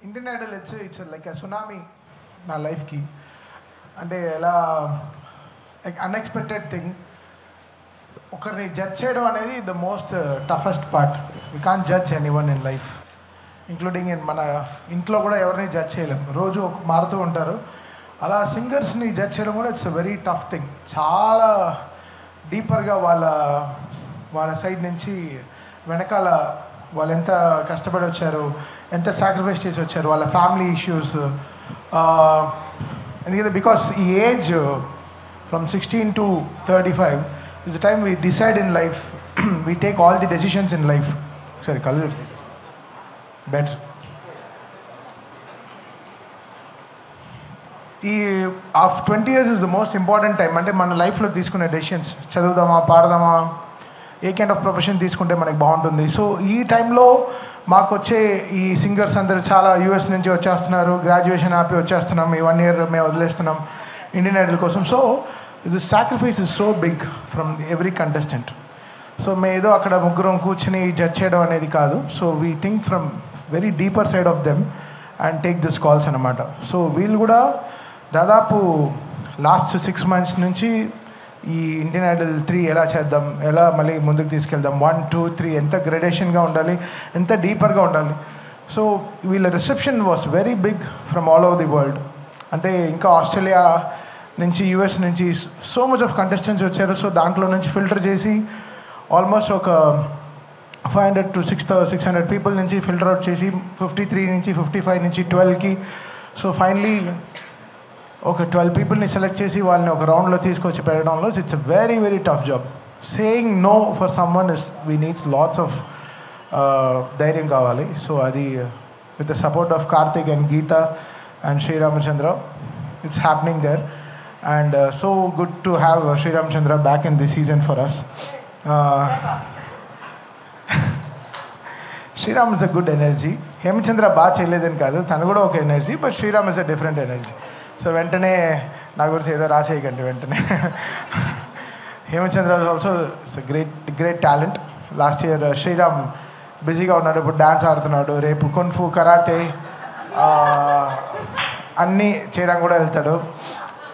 Indian Idol it's like a tsunami నా లైఫ్కి. అంటే ఎలా లైక్ అన్ఎక్స్పెక్టెడ్ థింగ్. ఒకరిని జడ్జ్ చేయడం అనేది the most toughest part. We can't judge anyone in life, including in మన ఇంట్లో కూడా ఎవరిని జడ్జ్ చేయలేం, రోజు మారుతూ ఉంటారు. అలా సింగర్స్ని జడ్జ్ చేయడం కూడా it's a very tough thing. చాలా డీపర్గా వాళ్ళ సైడ్ నుంచి వెనకాల వాళ్ళు ఎంత కష్టపడి వచ్చారు, ఎంత సాక్రిఫైస్ చేసి వచ్చారు, వాళ్ళ ఫ్యామిలీ ఇష్యూస్. ఎందుకంటే బికాస్ ఈ age from 16 to 35 is the time we decide in life, we take all the decisions in life. Sorry, color better. ఈ of 20 years is the most important time. అంటే మన లైఫ్లో తీసుకునే డెసిషన్స్, చదువుదామా పాడదామా, a kind of profession తీసుకుంటే మనకి బాగుంటుంది. సో ఈ టైంలో మాకు వచ్చే ఈ సింగర్స్ అందరూ చాలా యూఎస్ నుంచి వచ్చేస్తున్నారు, గ్రాడ్యుయేషన్ ఆపి వచ్చేస్తున్నాం, ఈ 1 year మేము వదిలేస్తున్నాం ఇండియన్ ఐడల్ కోసం. So the sacrifice is so big from every contestant. So మేము ఏదో అక్కడ ముగ్గురం కూర్చొని జడ్జ్ చేయడం అనేది కాదు. So we think from very deeper side of them and take this calls అనమాట. సో వీళ్ళు కూడా దాదాపు లాస్ట్ 6 months నుంచి ఈ ఇండియన్ ఐడల్ 3 ఎలా చేద్దాం, ఎలా మళ్ళీ ముందుకు తీసుకెళ్దాం, 1, 2, 3 ఎంత గ్రేడేషన్గా ఉండాలి, ఎంత డీపర్గా ఉండాలి. సో వీళ్ళ reception was very big from all over the world. అంటే ఇంకా ఆస్ట్రేలియా నుంచి, యూఎస్ నుంచి సో మచ్ ఆఫ్ కంటెస్టెంట్స్ వచ్చారు. సో దాంట్లో నుంచి ఫిల్టర్ చేసి ఆల్మోస్ట్ ఒక 500 to 600 పీపుల్ నుంచి ఫిల్టర్ అవుట్ చేసి 53 నుంచి 55 నుంచి 12కి, సో ఫైనలీ ఒక 12 పీపుల్ని సెలెక్ట్ చేసి వాళ్ళని ఒక రౌండ్లో తీసుకొచ్చి పెట్టడంలో it's a very very tough job. Saying no for someone is we needs lots of ధైర్యం కావాలి. సో అది with the support of Karthik and Geetha and Sreeramachandra it's happening there. And so good to have Sri Ramachandra back in this season for us. Sriram is a good energy. Hemachandra బాగా చేయలేదని కాదు, తను కూడా ఒక energy, but Sriram is a different energy. So వెంటనే నా గురించి ఏదో రాసేయకండి వెంటనే. Hemachandra also it's great talent. Last year Sriram బిజీగా ఉన్నాడు, ఇప్పుడు డ్యాన్స్ ఆడుతున్నాడు, రేపు కున్ఫు కరాటే అన్నీ చేయడానికి కూడా వెళ్తాడు,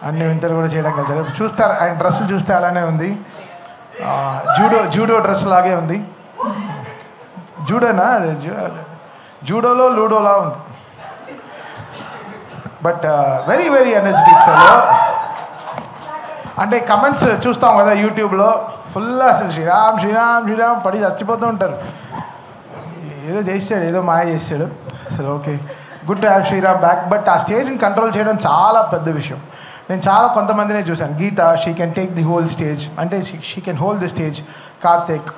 అన్ని వింతలు కూడా చేయడానికి వెళ్తాడు. చూస్తారు ఆయన డ్రెస్సులు చూస్తే అలానే ఉంది, జూడో డ్రెస్ లాగే ఉంది. జూడోనా అదే, జూడోలో లూడోలా ఉంది. But very very energetic fellow. అంటే కమెంట్స్ చూస్తాం కదా యూట్యూబ్లో, ఫుల్ అసలు శ్రీరామ్ శ్రీరామ్ శ్రీరామ్ పడి చచ్చిపోతూ ఉంటారు. ఏదో చేసాడు, ఏదో మాయ చేసాడు. అసలు okay, good to have Sriram back. But ఆ స్టేజ్ని కంట్రోల్ చేయడం చాలా పెద్ద విషయం. నేను చాలా కొంతమందినే చూశాను. Geetha, she can take the whole stage, అంటే she can hold the stage. Karthik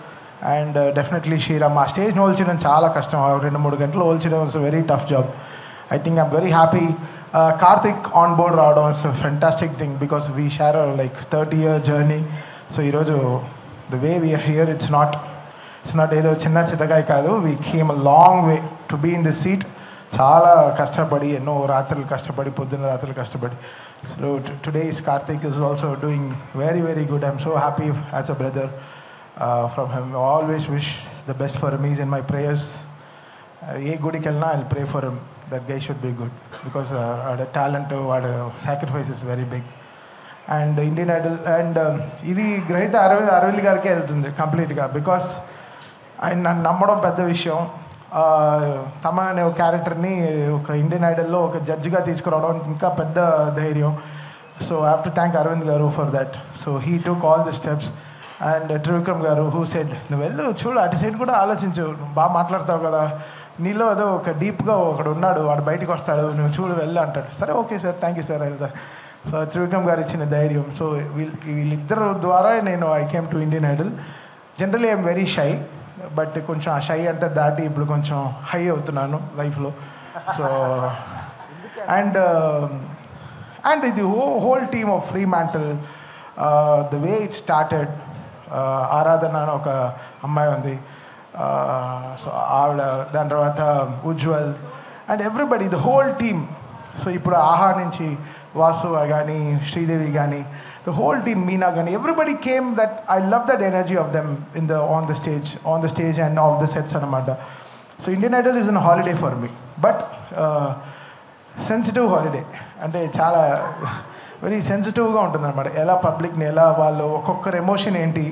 and definitely Sriram ఆ స్టేజ్ని హోల్డ్ చేయడం చాలా కష్టం. 2-3 గంటలు హోల్డ్ చేయడం it's very tough job. I think I'm very happy Karthik on board రావడం it's fantastic thing because we share like 30-year journey. So ఈరోజు the way we are here it's not ఏదో చిన్న చితకాయ కాదు. We came a long way to be in this seat. చాలా కష్టపడి, ఎన్నో రాత్రులు కష్టపడి, పొద్దున్న రాత్రులు కష్టపడి. So today is Karthik is also doing very very good. I'm so happy as a brother from him. I always wish the best for him. He's in my prayers. Ye gudi kelna I'll pray for him. That guy should be good because the talent, the sacrifice is very big. And Indian Idol and idi grahita Arvind garke veltundi complete ga because ఆయన నమ్మడం పెద్ద విషయం. తమ అనే ఒక క్యారెక్టర్ని ఒక Indian ఐడల్లో ఒక జడ్జిగా తీసుకురావడం ఇంకా పెద్ద ధైర్యం. So I have to thank Aravind garu for that. So he took all the steps. And Trivikram garu who said, నువ్వు వెళ్ళు చూడు, అటు సైడ్ కూడా ఆలోచించు, నువ్వు బాగా మాట్లాడతావు కదా, నీలో ఏదో ఒక డీప్గా ఒకడు ఉన్నాడు, వాడు బయటకు వస్తాడు, నువ్వు చూడు వెళ్ళు అంటాడు. సరే okay sir, thank you sir వెళ్తా. సో త్రివిక్రమ్ గారు ఇచ్చిన ధైర్యం. సో వీళ్ళిద్దరు ద్వారా నేను I came to Indian Idol. Generally I'm very shy, but కొంచెం ఆ షై అంతా దాటి ఇప్పుడు కొంచెం హై అవుతున్నాను లైఫ్లో. సో అండ్ ఇది whole team of free mantle, the way it started. ఆరాధన అని ఒక అమ్మాయి ఉంది, సో ఆవిడ, దాని తర్వాత Ujjwal and everybody, the whole team. So ఇప్పుడు ఆహా నుంచి వాసు కానీ, శ్రీదేవి కానీ, the whole team, Meena Gani, everybody came. That I love that energy of them on the stage and off the sets anamata. So Indian Idol is a holiday for me, but sensitive holiday. అంటే చాలా very సెన్సిటివ్గా ఉంటుందన్నమాట. ఎలా పబ్లిక్ని, ఎలా వాళ్ళు ఒక్కొక్కరు emotion ఏంటి,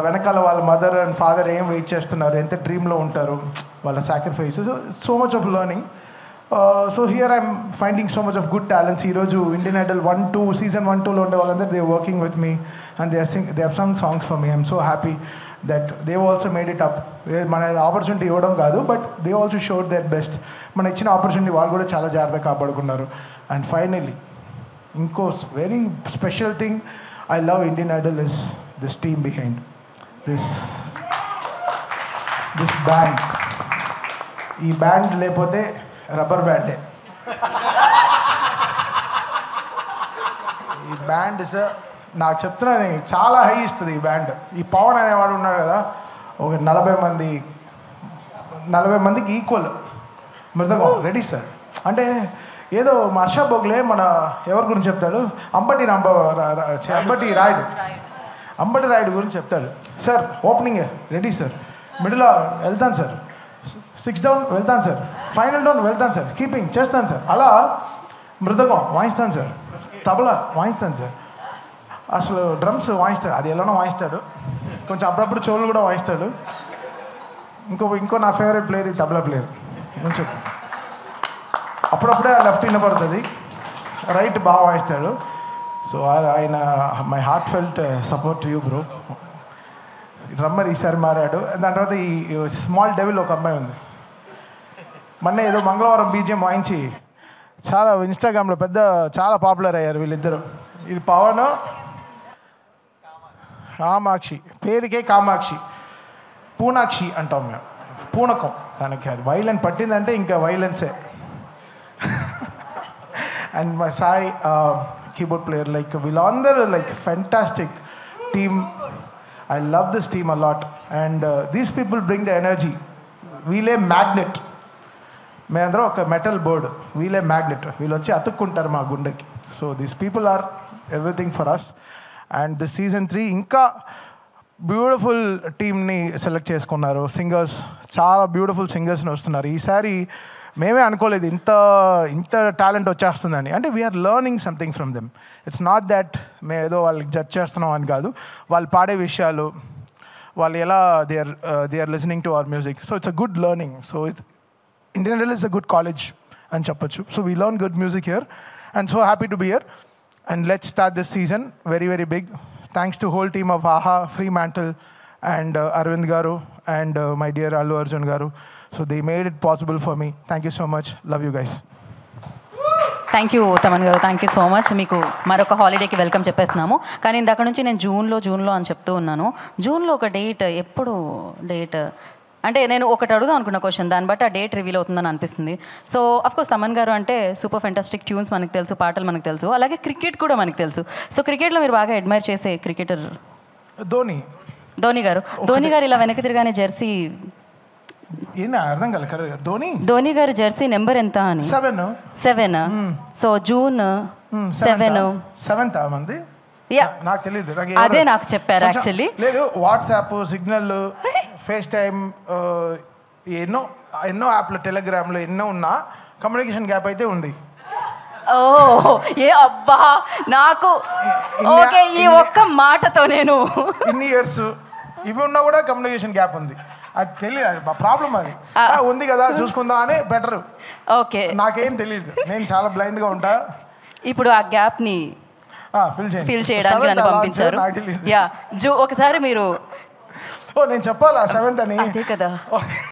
వెనకాల వాళ్ళ మదర్ అండ్ ఫాదర్ ఏం వెయిట్ చేస్తున్నారు, ఎంత డ్రీమ్లో ఉంటారు, వాళ్ళ sacrifices, so much of learning. So here I'm finding so much of good talents. ఈరోజు ఇండియన్ ఐడల్ 1-2 సీజన్ 1-2లో ఉండే వాళ్ళందరూ they working with me and they have some songs for me. I'm so happy that they also made it up. మన opportunity ఇవ్వడం కాదు, but they also showed their best. మన ఇచ్చిన opportunity వాళ్ళు కూడా చాలా జాగ్రత్తగా కాపాడుకున్నారు. అండ్ ఫైనలీ ఇంకో very special thing I love Indian idol is this team behind this band. ఈ బ్యాండ్ లేకపోతే రబ్బర్ బ్యాండే. ఈ బ్యాండ్ నాకు చెప్తున్నాను చాలా హై ఇస్తుంది ఈ బ్యాండ్. ఈ పవన్ అనేవాడు ఉన్నాడు కదా, ఒక 40 మందికి ఈక్వల్ మృదంగం రెడీ సార్. అంటే ఏదో హర్ష బొగ్లే మన ఎవరి గురించి చెప్తాడు, అంబటి రాయుడు గురించి చెప్తాడు. Sir opening ready sir, middle వెళ్తాను సార్, 6 డౌన్ వెళ్తాను సార్, ఫైనల్ డౌన్ వెళ్తాను సార్, కీపింగ్ చేస్తాను సార్. అలా మృదంగం వాయిస్తాను సార్, తబలా వాయిస్తాను సార్, అసలు డ్రమ్స్ వాయిస్తాడు, అది ఎలానో వాయిస్తాడు, కొంచెం అప్పుడప్పుడు చెవులు కూడా వాయిస్తాడు. ఇంకో నా ఫేవరెట్ ప్లేయర్ ఈ తబలా ప్లేయర్ కొంచెం అప్పుడప్పుడే లెఫ్ట్ వినపడుతుంది, రైట్ బాగా వాయిస్తాడు. సో ఆయన my heart felt support to you bro. Drummer ఈసారి మారాడు. దాని తర్వాత ఈ స్మాల్ డెవిల్ ఒక అమ్మాయి ఉంది, మొన్న ఏదో మంగళవారం బీజిఎం వాయించి చాలా ఇన్స్టాగ్రామ్లో చాలా పాపులర్ అయ్యారు వీళ్ళిద్దరు. ఇది పవన్ కామాక్షి, పేరుకే కామాక్షి, పూనాక్షి అంటాం మేము, పూనకం తనకి. అది వైలెన్స్ పట్టిందంటే ఇంకా వైలెన్సే. And my Sai keyboard player, like వీళ్ళందరూ like fantastic team. I love this team a lot, and these people bring the energy. వీళ్ళే మ్యాగ్నెట్, మేమందరం ఒక మెటల్ బోర్డ్, వీళ్ళే మ్యాగ్నెట్. వీళ్ళు వచ్చి అతుక్కుంటారు మా గుండెకి. So these people are everything for us. And this season 3 ఇంకా బ్యూటిఫుల్ టీమ్ని సెలెక్ట్ చేసుకున్నారు. సింగర్స్, చాలా బ్యూటిఫుల్ సింగర్స్ని వస్తున్నారు. ఈసారి మేమే అనుకోలేదు ఇంత టాలెంట్ వచ్చేస్తుందని. అంటే we are learning something from them. It's not that మేము ఏదో వాళ్ళకి జడ్జ్ చేస్తున్నాం అని కాదు, వాళ్ళు పాడే విషయాలు, వాళ్ళు ఎలా they are listening to our music. So it's a good learning. So Indian idol is a good college అని చెప్పొచ్చు. So we learn good music here and so happy to be here. And let's start this season very very big. Thanks to whole team of Aha, Fremantle and Arvind garu and my dear Allu Arjun garu. So they made it possible for me. Thank you so much. Love you guys. Thank you Thaman గారు, thank you so much. మీకు మరొక హాలిడేకి welcome చెప్పేస్తున్నాము. కానీ ఇందాక నుంచి నేను జూన్లో అని చెప్తూ ఉన్నాను. జూన్లో ఒక డేట్, ఎప్పుడు డేట్ అంటే నేను ఒకటి అడుగుదాం అనుకున్న క్వశ్చన్, దాన్ని బట్టి ఆ డేట్ రివీల్ అవుతుందని అనిపిస్తుంది. సో అఫ్కోర్స్ తమన్ గారు అంటే సూపర్ ఫెంటాస్టిక్ ట్యూన్స్ మనకు తెలుసు, పాటలు మనకు తెలుసు, అలాగే క్రికెట్ కూడా మనకు తెలుసు. సో క్రికెట్లో మీరు బాగా అడ్మైర్ చేసే క్రికెటర్ ధోని గారు ఇలా వెనక్కి తిరగానే జెర్సీ అర్థం కాదు. ధోని గారి జెర్సీ నెంబర్ ఎంత అని? 7. సో జూన్ 7th మంది నాకు తెలియదు, అదే నాకు చెప్పారు యాక్చువల్లీ. లేదు, వాట్సాప్, సిగ్నల్, ఫేస్ టైమ్, ఎన్నో యాప్లు, టెలిగ్రామ్లో ఎన్నో ఉన్నా కమ్యూనికేషన్ గ్యాప్ అయితే ఉంది. ఓ ఏ అబ్బా, నాకు ఓకే, ఈ ఒక్క మాటతో నేను ఇన్ని ఇయర్స్ ఇవి ఉన్నా కూడా కమ్యూనికేషన్ గ్యాప్ ఉంది. అది తెలియదు, ప్రాబ్లం అది ఉంది కదా, చూసుకుందా అని బెటర్. ఓకే, నాకేం తెలియదు, నేను చాలా బ్లైండ్గా ఉంటా. ఇప్పుడు ఆ గ్యాప్ని ఫిల్ చేయడానికి నన్ను పంపించారు. ఒకసారి మీరు నేను చెప్పాలా 7th అని? అదే కదా.